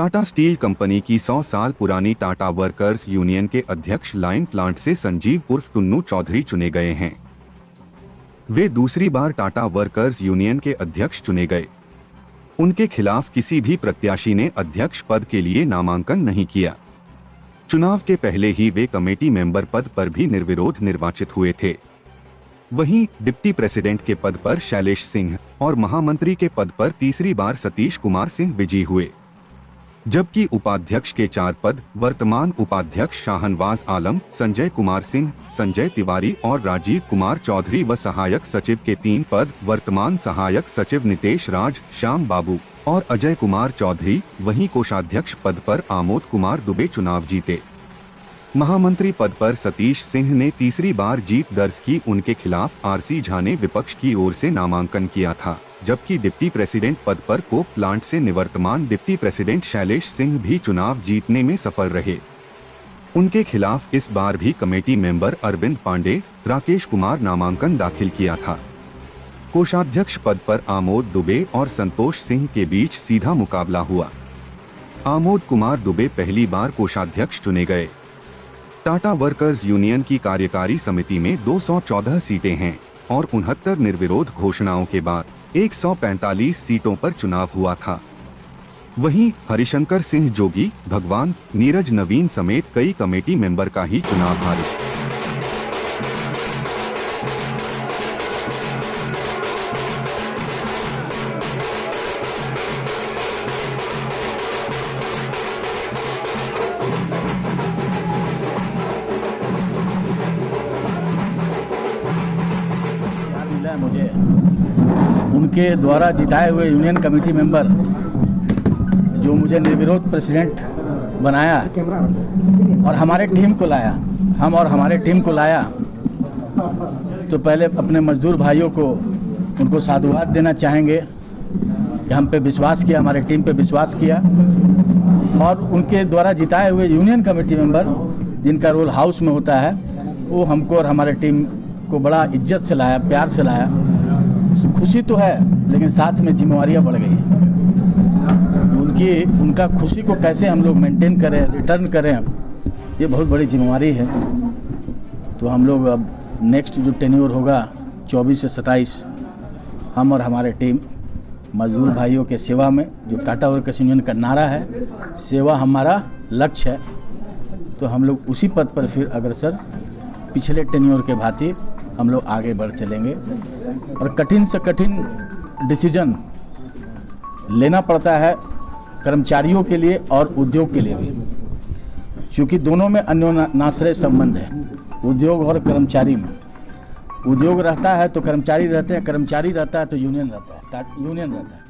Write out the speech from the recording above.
Tata steel company की 100 साल पुरानी टाटा वर्कर्स यूनियन के अध्यक्ष लाइन प्लांट से संजीव उर्फ टुन्नू चौधरी चुने गए हैं। वे दूसरी बार टाटा वर्कर्स यूनियन के अध्यक्ष चुने गए। उनके खिलाफ किसी भी प्रत्याशी ने अध्यक्ष पद के लिए नामांकन नहीं किया। चुनाव के पहले ही वे कमेटी मेंबर पद पर भी निर्विरोध निर्वाचित हुए थे। वहीं डिप्टी प्रेसिडेंट के पद पर शैलेश सिंह और महामंत्री के पद पर तीसरी बार सतीश कुमार सिंह विजयी हुए, जबकि उपाध्यक्ष के 4 पद वर्तमान उपाध्यक्ष शाहनवाज आलम, संजय कुमार सिंह, संजय तिवारी और राजीव कुमार चौधरी व सहायक सचिव के 3 पद वर्तमान सहायक सचिव नितेश राज, श्याम बाबू और अजय कुमार चौधरी। वहीं कोषाध्यक्ष पद पर आमोद कुमार दुबे चुनाव जीते। महामंत्री पद पर सतीश सिंह ने तीसरी बार जीत दर्ज की। उनके खिलाफ आरसी झा ने विपक्ष की ओर से नामांकन किया था, जबकि डिप्टी प्रेसिडेंट पद पर कोक प्लांट से निवर्तमान डिप्टी प्रेसिडेंट शैलेश सिंह भी चुनाव जीतने में सफल रहे। उनके खिलाफ इस बार भी कमेटी मेंबर अरविंद पांडे, राकेश कुमार नामांकन दाखिल किया था। कोषाध्यक्ष पद पर आमोद दुबे और संतोष सिंह के बीच सीधा मुकाबला हुआ। आमोद कुमार दुबे पहली बार कोषाध्यक्ष चुने गए। टाटा वर्कर्स यूनियन की कार्यकारी समिति में 214 सीटें हैं और 69 निर्विरोध घोषणाओं के बाद 145 सीटों पर चुनाव हुआ था। वहीं हरिशंकर सिंह जोगी, भगवान, नीरज नवीन समेत कई कमेटी मेंबर का ही चुनाव हारे। मुझे उनके द्वारा जिताए हुए यूनियन कमेटी मेंबर जो मुझे निर्विरोध प्रेसिडेंट बनाया और हमारे टीम को लाया, तो पहले अपने मजदूर भाइयों को उनको साधुवाद देना चाहेंगे कि हम पे विश्वास किया, हमारे टीम पे विश्वास किया। और उनके द्वारा जिताए हुए यूनियन कमेटी मेंबर जिनका रोल हाउस में होता है, वो हमको और हमारे टीम को बड़ा इज्जत से लाया, प्यार से लाया। खुशी तो है, लेकिन साथ में जिम्मेवारियाँ बढ़ गई। उनका खुशी को कैसे हम लोग मेंटेन करें, रिटर्न करें, ये बहुत बड़ी जिम्मेवारी है। तो हम लोग अब नेक्स्ट जो टेन्योर होगा 24 से 27, हम और हमारे टीम मजदूर भाइयों के सेवा में, जो टाटा वर्कर्स यूनियन का नारा है, सेवा हमारा लक्ष्य है, तो हम लोग उसी पद पर फिर अग्रसर पिछले टेन्योर के भांति हम लोग आगे बढ़ चलेंगे। और कठिन से कठिन डिसीजन लेना पड़ता है कर्मचारियों के लिए और उद्योग के लिए भी, क्योंकि दोनों में अन्योन्याश्रय संबंध है। उद्योग और कर्मचारी में, उद्योग रहता है तो कर्मचारी रहते हैं, कर्मचारी रहता है तो यूनियन रहता है।